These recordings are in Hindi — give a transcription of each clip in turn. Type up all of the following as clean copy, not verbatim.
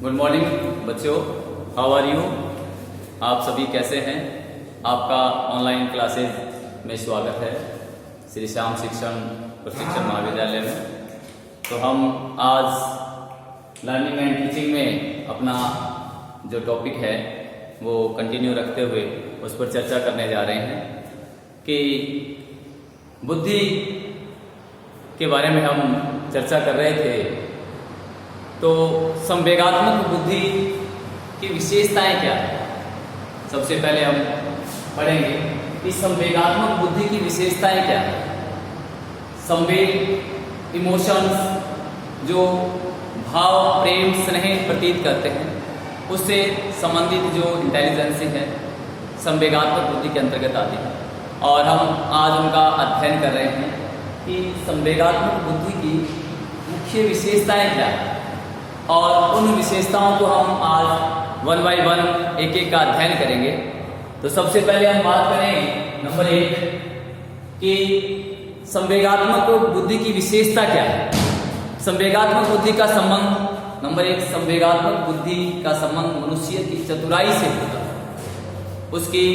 गुड मॉर्निंग बच्चों, हाउ आर यू। आप सभी कैसे हैं। आपका ऑनलाइन क्लासेज में स्वागत है श्री श्याम शिक्षण प्रशिक्षण महाविद्यालय में। तो हम आज लर्निंग एंड टीचिंग में अपना जो टॉपिक है वो कंटिन्यू रखते हुए उस पर चर्चा करने जा रहे हैं कि बुद्धि के बारे में हम चर्चा कर रहे थे। तो संवेगात्मक बुद्धि की विशेषताएं क्या है, सबसे पहले हम पढ़ेंगे कि संवेगात्मक बुद्धि की विशेषताएं क्या है। संवेग इमोशंस जो भाव प्रेम स्नेह प्रतीत करते हैं उससे संबंधित जो इंटेलिजेंसी है संवेगात्मक बुद्धि के अंतर्गत आती है। और हम आज उनका अध्ययन कर रहे हैं कि संवेगात्मक बुद्धि की मुख्य विशेषताएं क्या है और उन विशेषताओं को हम आज वन बाय वन एक एक का अध्ययन करेंगे। तो सबसे पहले हम बात करें नंबर 1 कि संवेगात्मक बुद्धि की विशेषता क्या है। संवेगात्मक बुद्धि का संबंध नंबर 1, संवेगात्मक बुद्धि का संबंध मनुष्य की चतुराई से होता है, उसकी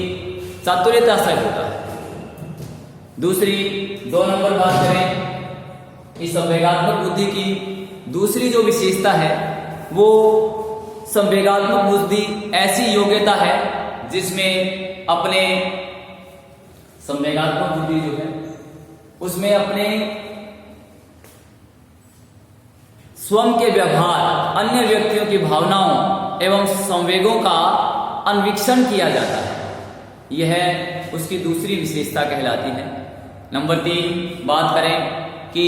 चातुर्यता से होता है। दूसरी 2 नंबर बात करें कि संवेगात्मक बुद्धि की दूसरी जो विशेषता है वो संवेगात्मक बुद्धि ऐसी योग्यता है जिसमें अपने संवेगात्मक बुद्धि जो है उसमें अपने स्वयं के व्यवहार, अन्य व्यक्तियों की भावनाओं एवं संवेगों का अन्वीक्षण किया जाता है। यह उसकी दूसरी विशेषता कहलाती है। नंबर 3 बात करें कि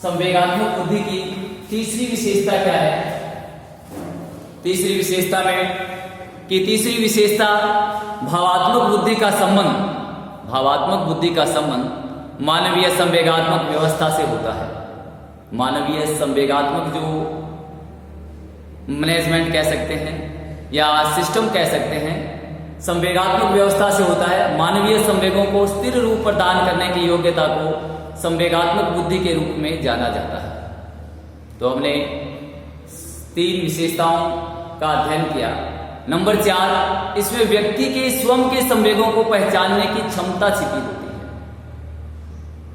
संवेगात्मक बुद्धि की तीसरी विशेषता क्या है। तीसरी विशेषता में कि तीसरी विशेषता भावात्मक बुद्धि का संबंध, भावात्मक बुद्धि का संबंध मानवीय संवेगात्मक व्यवस्था से होता है। मानवीय संवेगात्मक जो मैनेजमेंट कह सकते हैं या सिस्टम कह सकते हैं, संवेगात्मक व्यवस्था से होता है। मानवीय संवेगों को स्थिर रूप प्रदान करने की योग्यता को संवेगात्मक बुद्धि के रूप में जाना जाता है। तो हमने 3 विशेषताओं का अध्ययन किया। नंबर 4, इसमें व्यक्ति के स्वयं के संवेगों को पहचानने की क्षमता छिपी होती है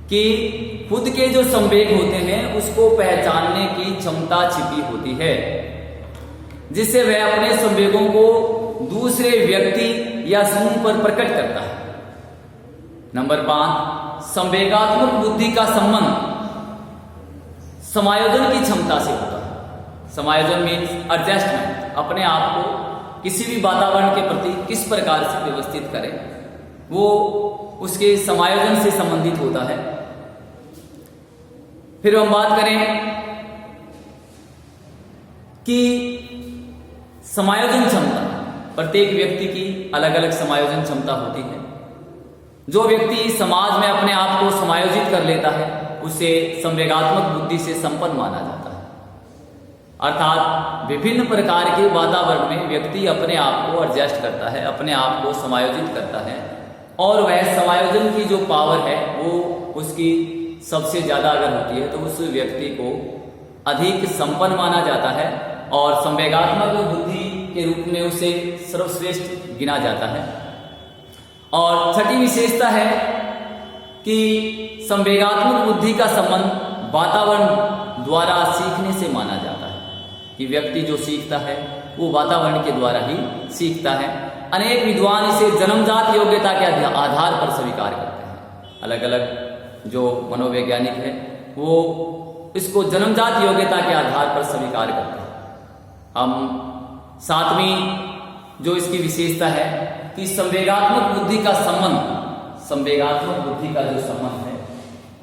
कि खुद के जो संवेग होते हैं उसको पहचानने की क्षमता छिपी होती है, जिससे वह अपने संवेगों को दूसरे व्यक्ति या समूह पर प्रकट करता है। नंबर 5, संवेगात्मक बुद्धि का संबंध समायोजन की क्षमता से होता है। समायोजन मीन्स एडजस्टमेंट, अपने आप को किसी भी वातावरण के प्रति किस प्रकार से व्यवस्थित करें, वो उसके समायोजन से संबंधित होता है। फिर हम बात करें कि समायोजन क्षमता, प्रत्येक व्यक्ति की अलग अलग समायोजन क्षमता होती है। जो व्यक्ति समाज में अपने आप को समायोजित कर लेता है उसे संवेगात्मक बुद्धि से संपन्न माना जाता है। अर्थात विभिन्न प्रकार के वातावरण में व्यक्ति अपने आप को एडजस्ट करता है, अपने आप को समायोजित करता है और वह समायोजन की जो पावर है वो उसकी सबसे ज्यादा अगर होती है तो उस व्यक्ति को अधिक संपन्न माना जाता है और संवेगात्मक बुद्धि के रूप में उसे सर्वश्रेष्ठ गिना जाता है। और छठी विशेषता है कि संवेगात्मक बुद्धि का संबंध वातावरण द्वारा सीखने से माना जाता है कि व्यक्ति जो सीखता है वो वातावरण के द्वारा ही सीखता है। अनेक विद्वान इसे जन्मजात योग्यता के आधार पर स्वीकार करते हैं। अलग अलग जो मनोवैज्ञानिक है वो इसको जन्मजात योग्यता के आधार पर स्वीकार करते हैं। हम 7वीं जो इसकी विशेषता है कि संवेगात्मक बुद्धि का संबंध, संवेगात्मक बुद्धि का जो संबंध है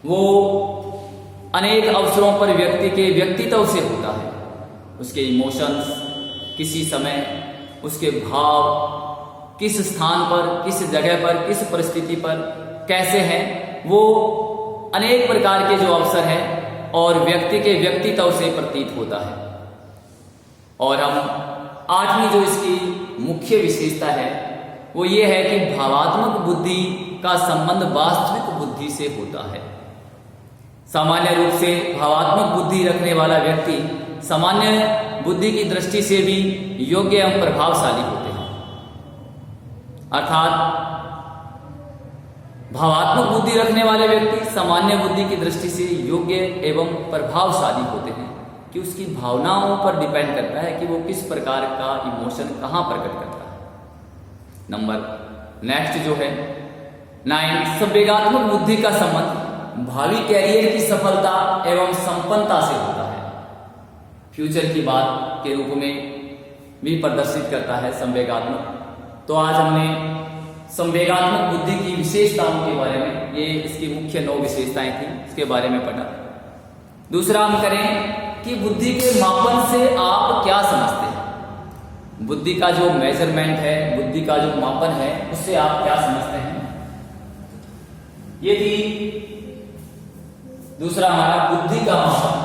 वो अनेक अवसरों पर व्यक्ति के व्यक्तित्व से होता है। उसके इमोशंस, किसी समय उसके भाव किस स्थान पर, किस जगह पर, किस परिस्थिति पर कैसे हैं, वो अनेक प्रकार के जो अवसर हैं और व्यक्ति के व्यक्तित्व से प्रतीत होता है। और हम 8वीं जो इसकी मुख्य विशेषता है वो ये है कि भावात्मक बुद्धि का संबंध वास्तविक बुद्धि से होता है। सामान्य रूप से भावात्मक बुद्धि रखने वाला व्यक्ति सामान्य बुद्धि की दृष्टि से भी योग्य एवं प्रभावशाली होते हैं। अर्थात भावात्मक बुद्धि रखने वाले व्यक्ति सामान्य बुद्धि की दृष्टि से योग्य एवं प्रभावशाली होते हैं कि उसकी भावनाओं पर डिपेंड करता है कि वो किस प्रकार का इमोशन कहाँ प्रकट करता है। नंबर नेक्स्ट जो है 9, संवेगात्मक बुद्धि का संबंध भावी कैरियर की सफलता एवं संपन्नता से होता है। फ्यूचर की बात के रूप में भी प्रदर्शित करता है संवेगात्मक। तो आज हमने संवेगात्मक बुद्धि की विशेषताओं के बारे में, ये इसकी मुख्य 9 विशेषताएं थी, इसके बारे में पढ़ा। दूसरा हम करें कि बुद्धि के मापन से आप क्या समझते हैं। बुद्धि का जो मेजरमेंट है, बुद्धि का जो मापन है, उससे आप क्या समझते हैं। ये थी दूसरा हमारा बुद्धि का मापन।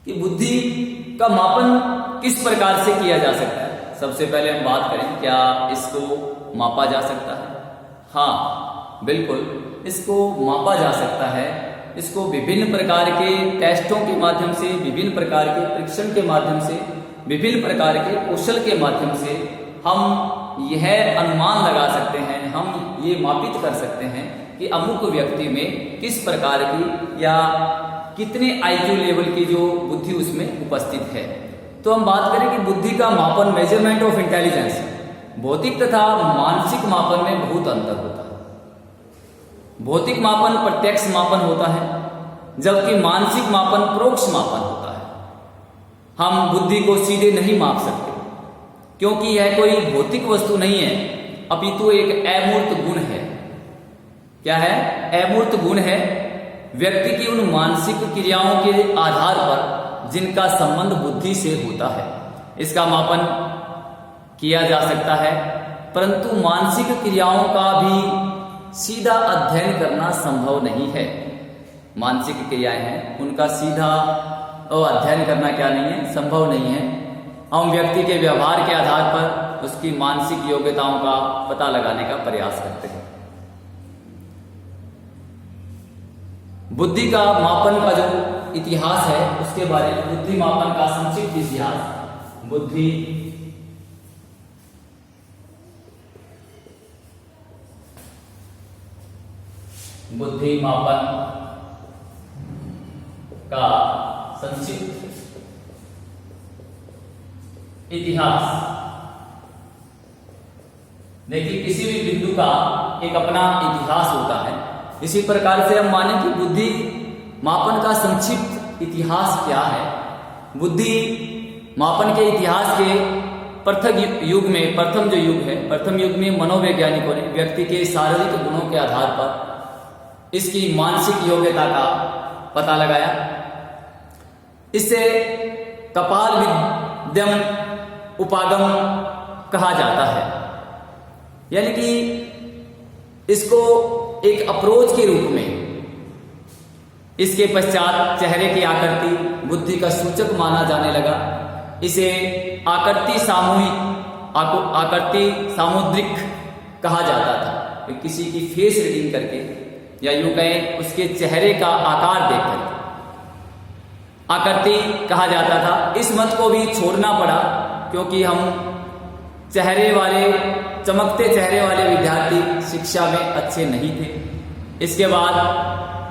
कि बुद्धि का मापन किस प्रकार से किया जा सकता है। सबसे पहले हम बात करें, क्या इसको मापा जा सकता है। हाँ, बिल्कुल इसको मापा जा सकता है। इसको विभिन्न प्रकार के टेस्टों के माध्यम से, विभिन्न प्रकार के परीक्षण के माध्यम से, विभिन्न प्रकार के कौशल के माध्यम से हम यह अनुमान लगा सकते हैं, हम ये मापित कर सकते हैं कि अमुक व्यक्ति में किस प्रकार की या कितने IQ लेवल की जो बुद्धि उसमें उपस्थित है। तो हम बात करें कि बुद्धि का मापन, मेजरमेंट ऑफ इंटेलिजेंस, भौतिक तथा मानसिक मापन में बहुत अंतर होता है। भौतिक मापन प्रत्यक्ष मापन होता है, जबकि मानसिक मापन परोक्ष मापन होता है। हम बुद्धि को सीधे नहीं माप सकते क्योंकि यह कोई भौतिक वस्तु नहीं है, अपितु एक अमूर्त गुण है। क्या है? अमूर्त गुण है, व्यक्ति की उन मानसिक क्रियाओं के आधार पर जिनका संबंध बुद्धि से होता है। इसका मापन किया जा सकता है, परंतु मानसिक क्रियाओं का भी सीधा अध्ययन करना संभव नहीं है। मानसिक क्रियाएं हैं, उनका सीधा अध्ययन करना क्या नहीं है, संभव नहीं है। हम व्यक्ति के व्यवहार के आधार पर उसकी मानसिक योग्यताओं का पता लगाने का प्रयास करते हैं। बुद्धि का मापन का जो इतिहास है उसके बारे में, बुद्धि मापन का संक्षिप्त इतिहास। बुद्धि मापन का संक्षिप्त इतिहास। देखिए, किसी भी बिंदु का एक अपना इतिहास होता है। इसी प्रकार से हम माने कि बुद्धि मापन का संक्षिप्त इतिहास क्या है। बुद्धि मापन के इतिहास के प्रथम युग में, प्रथम जो युग है, प्रथम युग में मनोवैज्ञानिकों ने व्यक्ति के शारीरिक गुणों के आधार पर इसकी मानसिक योग्यता का पता लगाया। इसे कपाल विद्यम उपागम कहा जाता है, यानी कि इसको एक अप्रोच के रूप में। इसके पश्चात चेहरे की आकृति बुद्धि का सूचक माना जाने लगा। इसे आकृति सामुद्रिक कहा जाता था। किसी की फेस रीडिंग करके या यूं कहें उसके चेहरे का आकार देखकर आकृति कहा जाता था। इस मत को भी छोड़ना पड़ा क्योंकि हम चेहरे वाले, चमकते चेहरे वाले विद्यार्थी शिक्षा में अच्छे नहीं थे। इसके बाद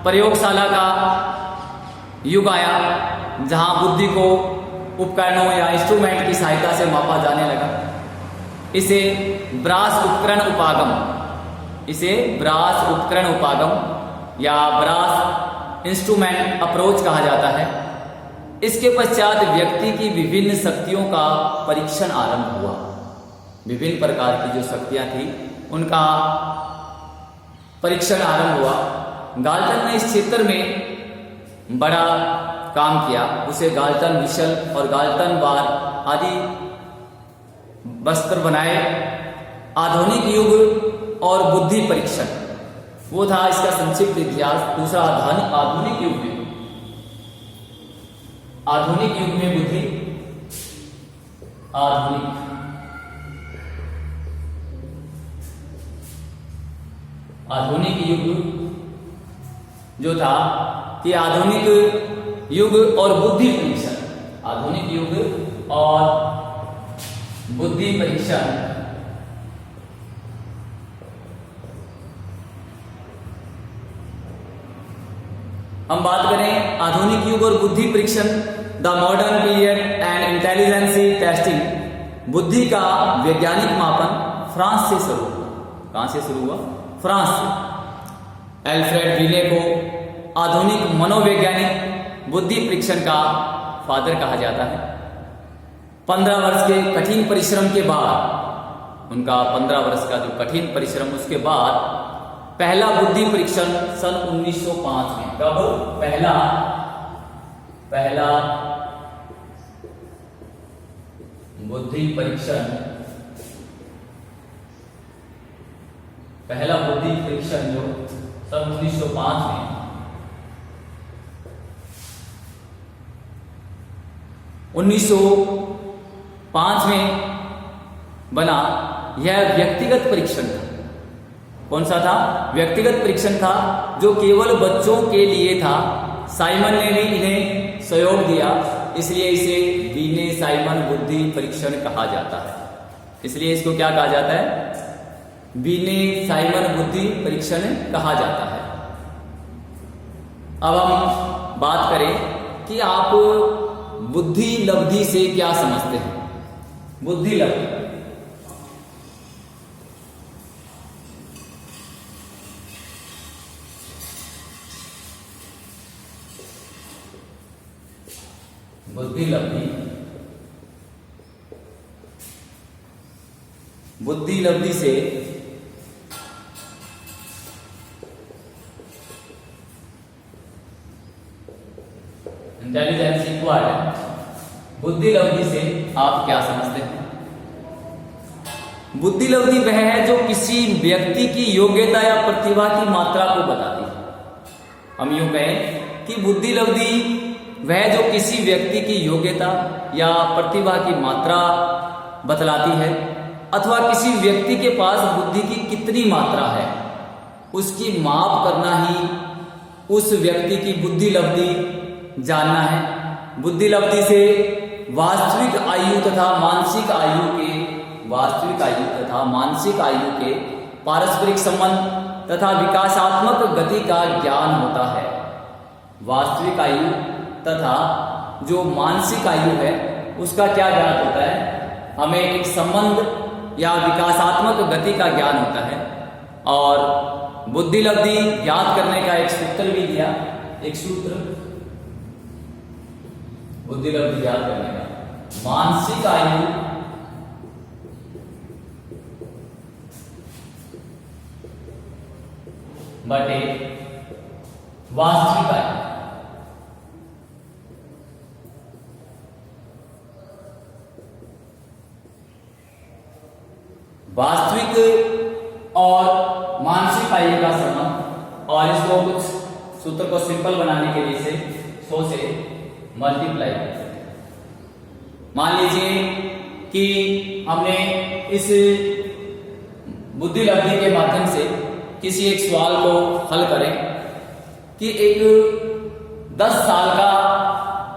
प्रयोगशाला का युग आया, जहां बुद्धि को उपकरणों या इंस्ट्रूमेंट की सहायता से मापा जाने लगा। इसे ब्रास उपकरण उपागम या ब्रास इंस्ट्रूमेंट अप्रोच कहा जाता है। इसके पश्चात व्यक्ति की विभिन्न शक्तियों का परीक्षण आरंभ हुआ। विभिन्न प्रकार की जो शक्तियां थी उनका परीक्षण आरंभ हुआ। गाल्टन ने इस क्षेत्र में बड़ा काम किया। उसे गाल्टन मिशल और गाल्टन बार आदि वस्त्र बनाए। आधुनिक युग और बुद्धि परीक्षण, वो था इसका संक्षिप्त इतिहास। दूसरा आधुनिक युग में बुद्धि, आधुनिक युग जो था कि आधुनिक युग और बुद्धि परीक्षण, आधुनिक युग और बुद्धि परीक्षण हम बात करें आधुनिक युग और बुद्धि परीक्षण, the modern period and intelligence testing, बुद्धि का वैज्ञानिक मापन फ्रांस से शुरू हुआ। कहां से शुरू हुआ? फ्रांस से। एल्फ्रेड बीने को आधुनिक मनोवैज्ञानिक बुद्धि परीक्षण का फादर कहा जाता है। 15 वर्ष के कठिन परिश्रम के बाद, उनका 15 वर्ष का जो कठिन परिश्रम, उसके बाद पहला बुद्धि परीक्षण सन 1905 में। कब? पहला बुद्धि परीक्षण, पहला बुद्धि परीक्षण जो सन 1905 में, 1905 में बना। यह व्यक्तिगत परीक्षण था। कौन सा था? व्यक्तिगत परीक्षण था, जो केवल बच्चों के लिए था। साइमन ने भी इन्हें सहयोग दिया, इसलिए इसे बीने साइमन बुद्धि परीक्षण कहा जाता है। इसलिए इसको क्या कहा जाता है? बीने साइमन बुद्धि परीक्षण कहा जाता है। अब हम बात करें कि आप बुद्धि लब्धि से क्या समझते हैं? बुद्धि लब्धि, बुद्धि लब्धि, बुद्धि लब्धि से इंटेलिजेंस इक्वायर्ड, बुद्धि लब्धि से आप क्या समझते हैं? बुद्धि लब्धि वह है जो किसी व्यक्ति की योग्यता या प्रतिभा की मात्रा को बताती है। हम यूं कहें कि बुद्धि लब्धि वह जो किसी व्यक्ति की योग्यता या प्रतिभा की मात्रा बतलाती है, अथवा किसी व्यक्ति के पास बुद्धि की कितनी मात्रा है, उसकी माप करना ही उस व्यक्ति की बुद्धि लब्धि जानना है। बुद्धि लब्धि से वास्तविक आयु तथा मानसिक आयु के, वास्तविक आयु तथा मानसिक आयु के पारस्परिक संबंध तथा विकासात्मक गति का ज्ञान होता है। वास्तविक आयु तथा जो मानसिक आयु है उसका क्या ज्ञान होता है? हमें एक संबंध या विकासात्मक गति का ज्ञान होता है। और बुद्धि लब्धि ज्ञात करने का एक सूत्र भी दिया, एक सूत्र बुद्धि लब्धि ज्ञात करने का, मानसिक आयु बटे वास्तविक आयु। वास्तविक और मानसिक आयु का संबंध, और इसको कुछ सूत्र को सिंपल बनाने के लिए से 100 से मल्टीप्लाई कर सकते हैं। मान लीजिए कि हमने इस बुद्धि लब्धि के माध्यम से किसी एक सवाल को हल करें कि एक 10 साल का,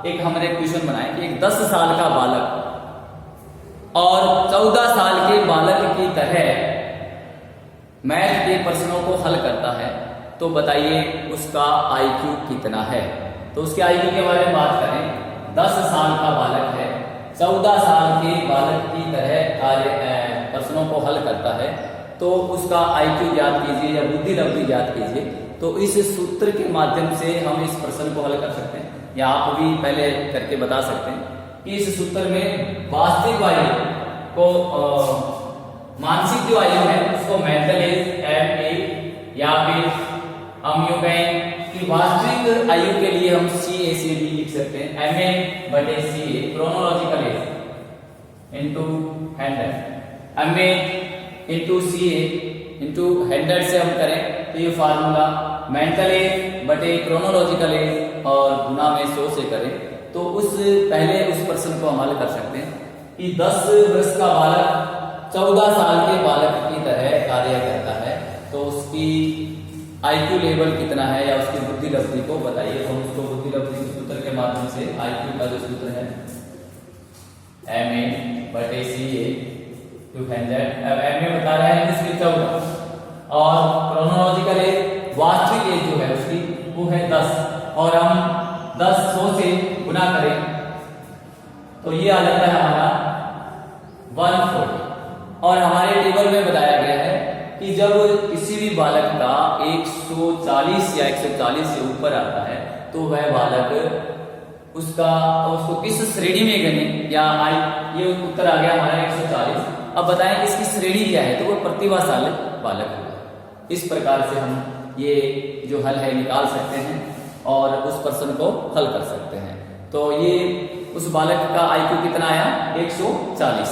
एक हमने क्वेश्चन बनाया कि एक 10 साल का बालक और 14 साल के बालक की तरह मैथ के प्रश्नों को हल करता है, तो बताइए उसका आईक्यू कितना है? तो उसके आईक्यू के बारे में बात करें, 10 साल का बालक है, 14 साल के बालक की तरह प्रश्नों को हल करता है, तो उसका आईक्यू ज्ञात कीजिए या बुद्धि लब्धि ज्ञात कीजिए। तो इस सूत्र के माध्यम से हम इस प्रश्न को हल कर सकते हैं, या आप भी पहले करके बता सकते हैं कि इस सूत्र में वास्तविक आयु को मानसिक जो आयु है उसको मेंटल एज MA, या फिर हम यूं कहें कि वास्तविक आयु के लिए हम CA से भी लिख सकते हैं, MA/CA chronological age into 100, MA into CA into 100 से हम करें तो ये फार्मूला मेंटल एज बटे क्रोनोलॉजिकल एज और गुना में 100 से करें तो पहले उस प्रश्न को हम हल कर सकते हैं कि 10 वर्ष का बालक 14 साल के बालक की तरह कार्य करता है, तो उसकी आईक्यू लेवल कितना है या उसकी बुद्धि लब्धि को बताइए। हम उसको बुद्धि लब्धि के सूत्र के माध्यम से आईक्यू का जो सूत्र है MA/CA 200, अब MA बता रहा है इसकी 14 और क्रोनोलॉजिकल एज वास्तविक एज जो है उसकी वो है 10 और हम 100 से गुना करें तो ये आ जाता है हमारा 140। और हमारे टेबल में बताया गया है कि जब किसी भी बालक का 140 या 140 से ऊपर आता है तो वह बालक उसको किस श्रेणी में गणे या ये उत्तर आ गया हमारा 140। अब बताएं इसकी श्रेणी क्या है, तो वो प्रतिभाशाली बालक होगा। इस प्रकार से हम ये जो हल है निकाल सकते हैं और उस प्रश्न को हल कर सकते हैं। तो ये उस बालक का आईक्यू कितना आया 140।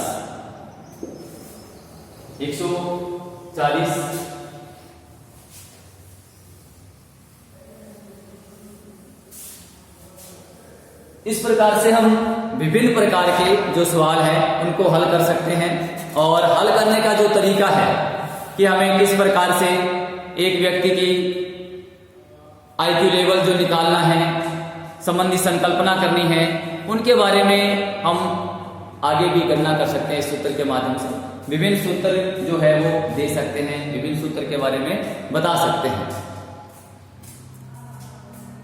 इस प्रकार से हम विभिन्न प्रकार के जो सवाल हैं उनको हल कर सकते हैं। और हल करने का जो तरीका है कि हमें किस प्रकार से एक व्यक्ति की आईक्यू लेवल जो निकालना है, संबंधी संकल्पना करनी है, उनके बारे में हम आगे भी गणना कर सकते हैं। इस सूत्र के माध्यम से विभिन्न सूत्र जो है वो दे सकते हैं, विभिन्न सूत्र के बारे में बता सकते हैं।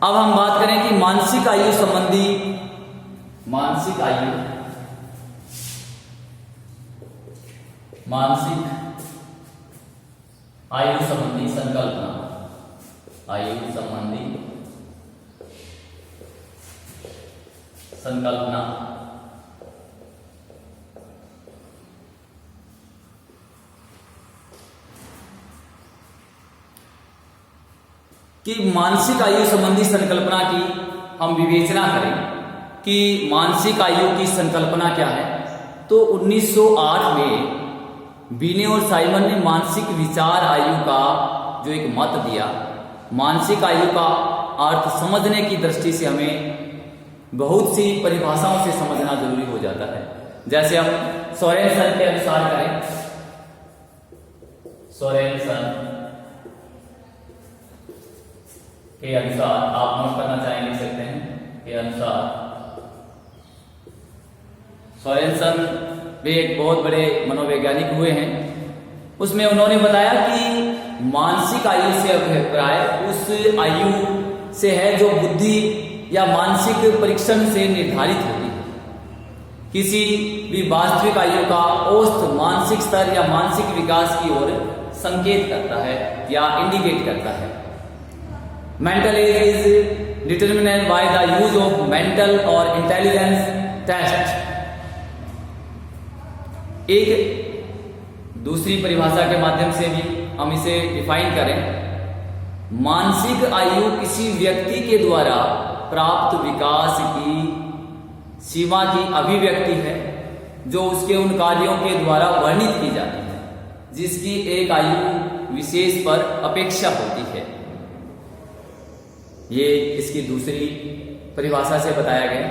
अब हम बात करें कि मानसिक आयु संबंधी मानसिक आयु संबंधी संकल्पना, आयु संबंधी संकल्पना कि मानसिक आयु संबंधी संकल्पना की हम विवेचना करें कि मानसिक आयु की संकल्पना क्या है। तो 1908 में बीने और साइमन ने मानसिक विचार आयु का जो एक मत दिया, मानसिक आयु का अर्थ समझने की दृष्टि से हमें बहुत सी परिभाषाओं से समझना जरूरी हो जाता है। जैसे हम सोरेनसन के अनुसार करें, सोरेनसन के अनुसार आप नोट करना चाहेंगे लिख सकते हैं के अनुसार सोरेनसन वे एक बहुत बड़े मनोवैज्ञानिक हुए हैं। उसमें उन्होंने बताया कि मानसिक आयु से अभिप्राय उस आयु से है जो बुद्धि या मानसिक परीक्षण से निर्धारित होती है। किसी भी वास्तविक आयु का औसत मानसिक स्तर या मानसिक विकास की ओर संकेत करता है या इंडिकेट करता है। Mental age is determined by the use of mental or intelligence test. एक दूसरी परिभाषा के माध्यम से भी हम इसे डिफाइन करें, मानसिक आयु किसी व्यक्ति के द्वारा प्राप्त विकास की सीमा की अभिव्यक्ति है जो उसके उन कार्यों के द्वारा वर्णित की जाती है जिसकी एक आयु विशेष पर अपेक्षा होती है। ये इसकी दूसरी परिभाषा से बताया गया।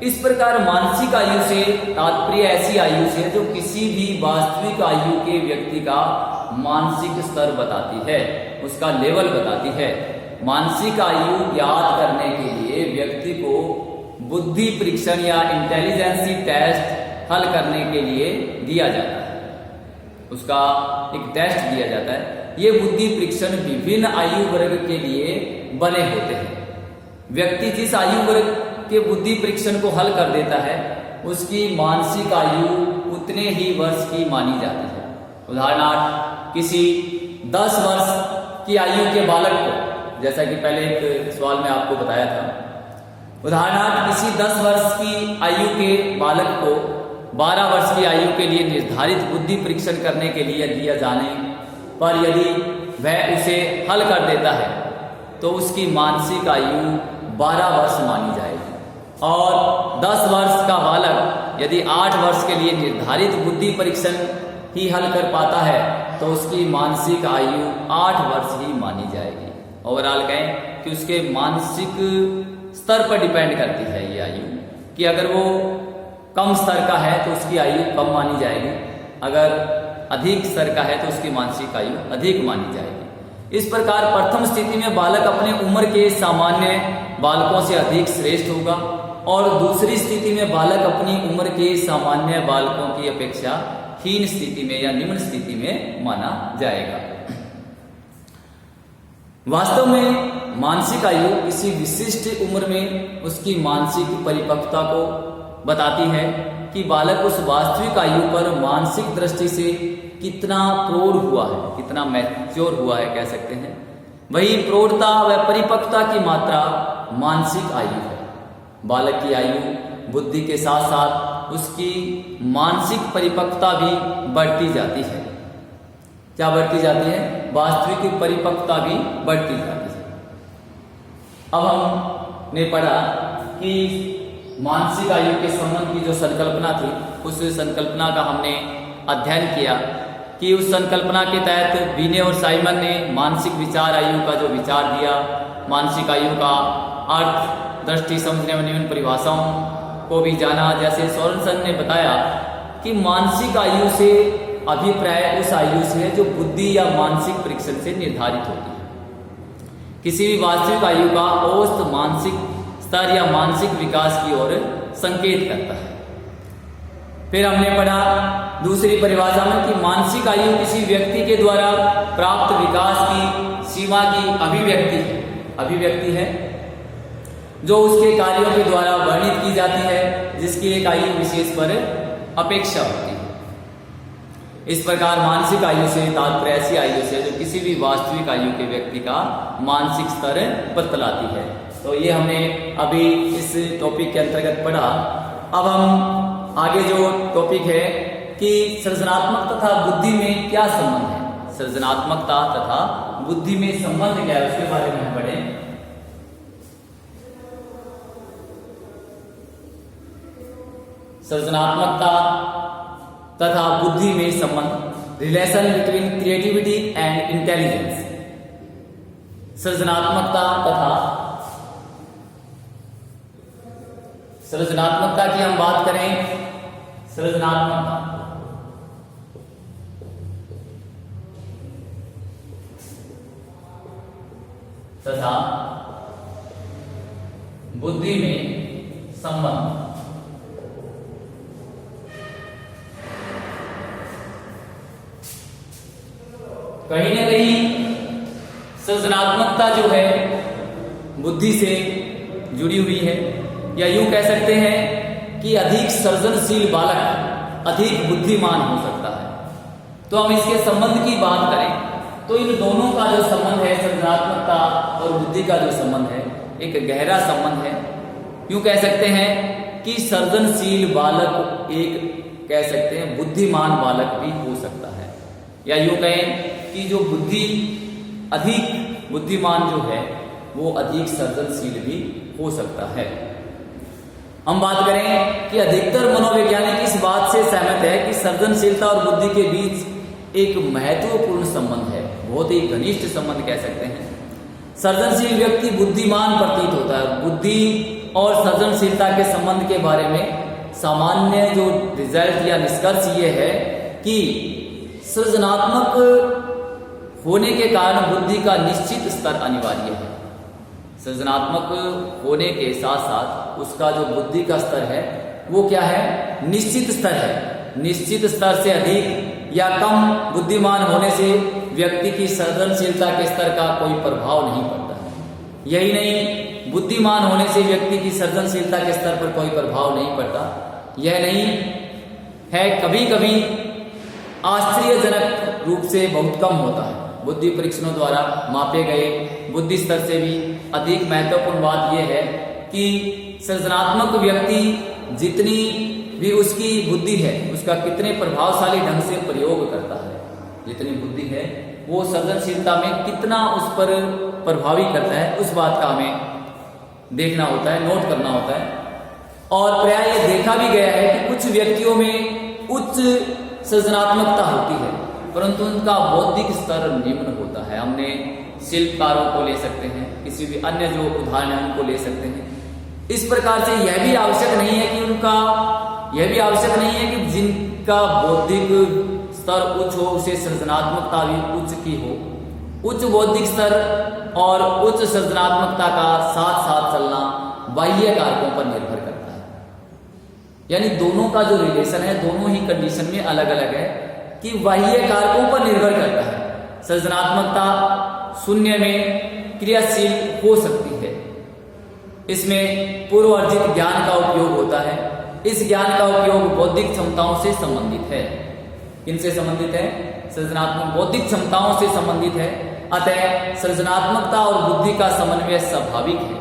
इस प्रकार मानसिक आयु से तात्पर्य ऐसी आयु से जो किसी भी वास्तविक आयु के व्यक्ति का मानसिक स्तर बताती है, उसका लेवल बताती है। मानसिक आयु याद करने के लिए व्यक्ति को बुद्धि परीक्षण या इंटेलिजेंसी टेस्ट हल करने के लिए दिया जाता है, उसका एक टेस्ट दिया जाता है। ये बुद्धि परीक्षण विभिन्न आयु वर्ग के लिए बने होते हैं। व्यक्ति जिस आयु वर्ग के बुद्धि परीक्षण को हल कर देता है उसकी मानसिक आयु उतने ही वर्ष की मानी जाती है। उदाहरणार्थ किसी 10 वर्ष की आयु के बालक को, जैसा कि पहले एक सवाल में आपको बताया था, उदाहरणार्थ किसी 10 वर्ष की आयु के बालक को 12 वर्ष की आयु के लिए निर्धारित बुद्धि परीक्षण करने के लिए दिया जाने पर यदि वह उसे हल कर देता है तो उसकी मानसिक आयु 12 वर्ष मानी जाएगी। और 10 वर्ष का बालक यदि 8 वर्ष के लिए निर्धारित बुद्धि परीक्षण ही हल कर पाता है तो उसकी मानसिक आयु 8 वर्ष ही मानी जाएगी। ओवरऑल कहें कि उसके मानसिक स्तर पर डिपेंड करती है ये आयु, कि अगर वो कम स्तर का है तो उसकी आयु कम मानी जाएगी, अगर अधिक स्तर का है तो उसकी मानसिक आयु अधिक मानी जाएगी। इस प्रकार प्रथम स्थिति में बालक अपने उम्र के सामान्य बालकों से अधिक श्रेष्ठ होगा और दूसरी स्थिति में बालक अपनी उम्र के सामान्य बालकों की अपेक्षा हीन स्थिति में या निम्न स्थिति में माना जाएगा। वास्तव में मानसिक आयु किसी विशिष्ट उम्र में उसकी मानसिक परिपक्वता को बताती है कि बालक उस वास्तविक आयु पर मानसिक दृष्टि से कितना प्रौढ़ हुआ है, कितना मैच्योर हुआ है कह सकते हैं। वही प्रौढ़ता व परिपक्वता की मात्रा मानसिक आयु है। बालक की आयु बुद्धि के साथ साथ उसकी मानसिक परिपक्वता भी बढ़ती जाती है। क्या बढ़ती जाती है? वास्तविक परिपक्वता भी बढ़ती जाती है। अब हमने पढ़ा कि मानसिक आयु के संबंध की जो संकल्पना थी, उस संकल्पना का हमने अध्ययन किया कि उस संकल्पना के तहत बीने और साइमन ने मानसिक विचार आयु का जो विचार दिया, मानसिक आयु का अर्थ, दृष्टि, समझने में निम्न परिभाषाओं को भी जाना। जैसे सोरेनसन ने बताया कि मानसिक आयु से अभिप्राय उस आयु से है जो बुद्धि या मानसिक परीक्षण से निर्धारित होती है। किसी भी वास्तविक आयु का औसत मानसिक स्तर या मानसिक विकास की ओर संकेत करता है। फिर हमने पढ़ा दूसरी परिभाषा में कि मानसिक आयु किसी व्यक्ति के द्वारा प्राप्त विकास की सीमा की अभिव्यक्ति है जो उसके कार्यों के द्वारा वर्णित की जाती है, जिसकी एक आयु विशेष पर अपेक्षा होती है। इस प्रकार मानसिक आयु से तात्पर्य ऐसी आयु से जो किसी भी वास्तविक आयु के व्यक्ति का मानसिक स्तर बतलाती है। तो ये हमने अभी इस टॉपिक के अंतर्गत पढ़ा। अब हम आगे जो टॉपिक है कि सृजनात्मक तथा बुद्धि में क्या संबंध है, सृजनात्मकता तथा बुद्धि में संबंध क्या है, उसके बारे में हम पढ़ें। सृजनात्मकता तथा बुद्धि में संबंध, relation between creativity and intelligence. सृजनात्मकता की हम बात करें, सृजनात्मकता तथा बुद्धि में संबंध। कहीं ना कहीं सृजनात्मकता जो है बुद्धि से जुड़ी हुई है, या यूं कह सकते हैं कि अधिक सृजनशील बालक अधिक बुद्धिमान हो सकता है। तो हम इसके संबंध की बात करें तो इन दोनों का जो संबंध है, सृजनात्मकता और बुद्धि का जो संबंध है, एक गहरा संबंध है। यूं कह सकते हैं कि सृजनशील बालक एक कह सकते हैं बुद्धिमान बालक भी हो सकता है, या यूं कहें कि जो बुद्धि अधिक बुद्धिमान जो है वो अधिक सृजनशील भी हो सकता है। हम बात करें कि अधिकतर मनोवैज्ञानिक इस बात से सहमत है कि सृजनशीलता और बुद्धि के बीच एक महत्वपूर्ण संबंध है, बहुत ही घनिष्ठ संबंध कह सकते हैं। सृजनशील व्यक्ति बुद्धिमान प्रतीत होता है। बुद्धि और सृजनशीलता के संबंध के बारे में सामान्य जो रिजल्ट या निष्कर्ष ये है कि सृजनात्मक होने के कारण बुद्धि का निश्चित स्तर अनिवार्य है। सृजनात्मक होने के साथ साथ उसका जो बुद्धि का स्तर है वो क्या है? निश्चित स्तर है। निश्चित स्तर से अधिक या कम बुद्धिमान होने से व्यक्ति की सृजनशीलता के स्तर का कोई प्रभाव नहीं पड़ता है। यही नहीं, बुद्धिमान होने से व्यक्ति की सृजनशीलता के स्तर पर कोई प्रभाव नहीं पड़ता। यह नहीं है, कभी कभी आश्चर्यजनक रूप से बहुत कम होता है। बुद्धि परीक्षणों द्वारा मापे गए बुद्धि स्तर से भी अधिक महत्वपूर्ण बात यह है कि सृजनात्मक व्यक्ति जितनी भी उसकी बुद्धि है उसका कितने प्रभावशाली ढंग से प्रयोग करता है, जितनी बुद्धि है वो सृजनशीलता में कितना उस पर प्रभावी करता है, उस बात का हमें देखना होता है, नोट करना होता है। और प्राय ये देखा भी गया है कि कुछ व्यक्तियों में उच्च सृजनात्मकता होती है परंतु उनका बौद्धिक स्तर निम्न होता है। हमने शिल्पकारों को ले सकते हैं, किसी भी अन्य जो उदाहरण है उनको ले सकते हैं। इस प्रकार से यह भी आवश्यक नहीं है कि जिनका बौद्धिक स्तर उच्च हो उसे सृजनात्मकता भी उच्च की हो। उच्च बौद्धिक स्तर और उच्च सृजनात्मकता का साथ साथ चलना बाह्य कारकों पर निर्भर करता है। यानी दोनों का जो रिलेशन है दोनों ही कंडीशन में अलग अलग है कि बाह्य कारकों पर निर्भर करता है। सृजनात्मकता शून्य में क्रियाशील हो सकती है, इसमें पूर्व अर्जित ज्ञान का उपयोग होता है। इस ज्ञान का उपयोग बौद्धिक क्षमताओं से संबंधित है। किनसे संबंधित है? सृजनात्मक बौद्धिक क्षमताओं से संबंधित है। अतः सृजनात्मकता और बुद्धि का समन्वय स्वाभाविक है।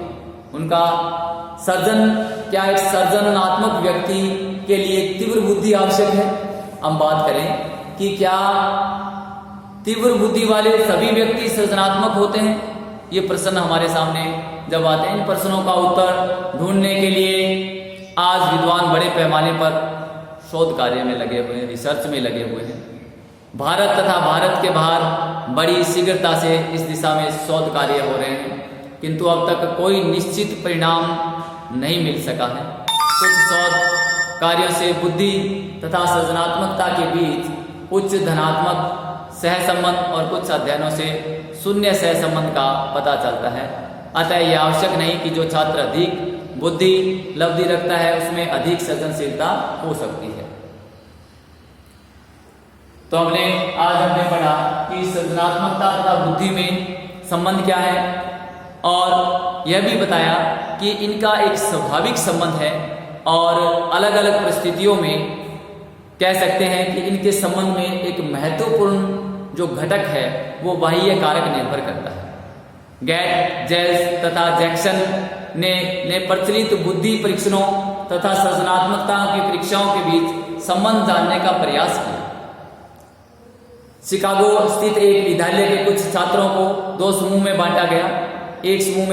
उनका सर्जन क्या एक सर्जनात्मक व्यक्ति के लिए तीव्र बुद्धि आवश्यक है? हम बात करें कि क्या तीव्र बुद्धि वाले सभी व्यक्ति सृजनात्मक होते हैं? ये प्रश्न हमारे सामने जब आते हैं। इन प्रश्नों का उत्तर ढूंढने के लिए आज विद्वान बड़े पैमाने पर शोध कार्य में लगे हुए हैं, रिसर्च में लगे हुए हैं। भारत तथा भारत के बाहर बड़ी शीघ्रता से इस दिशा में शोध कार्य हो रहे हैं, किंतु अब तक कोई निश्चित परिणाम नहीं मिल सका है। कुछ शोध कार्यों से बुद्धि तथा सृजनात्मकता के बीच उच्च धनात्मक सहसंबंध और कुछ अध्ययनों से शून्य सहसंबंध का पता चलता है। अतः यह आवश्यक नहीं कि जो छात्र अधिक बुद्धि लब्धि रखता है उसमें अधिक सृजनशीलता हो सकती है। तो आज हमने पढ़ा कि सृजनात्मकता तथा बुद्धि में संबंध क्या है और यह भी बताया कि इनका एक स्वाभाविक संबंध है और अलग अलग परिस्थितियों में कह सकते हैं कि इनके संबंध में एक महत्वपूर्ण जो घटक है वो बाह्य कारक निर्भर करता है। गैट, जेल्स तथा जैक्सन ने प्रचलित बुद्धि परीक्षणों तथा सृजनात्मकता की परीक्षाओं के बीच संबंध जानने का प्रयास किया। शिकागो स्थित एक विद्यालय के कुछ छात्रों को दो समूह में बांटा गया। एक समूह में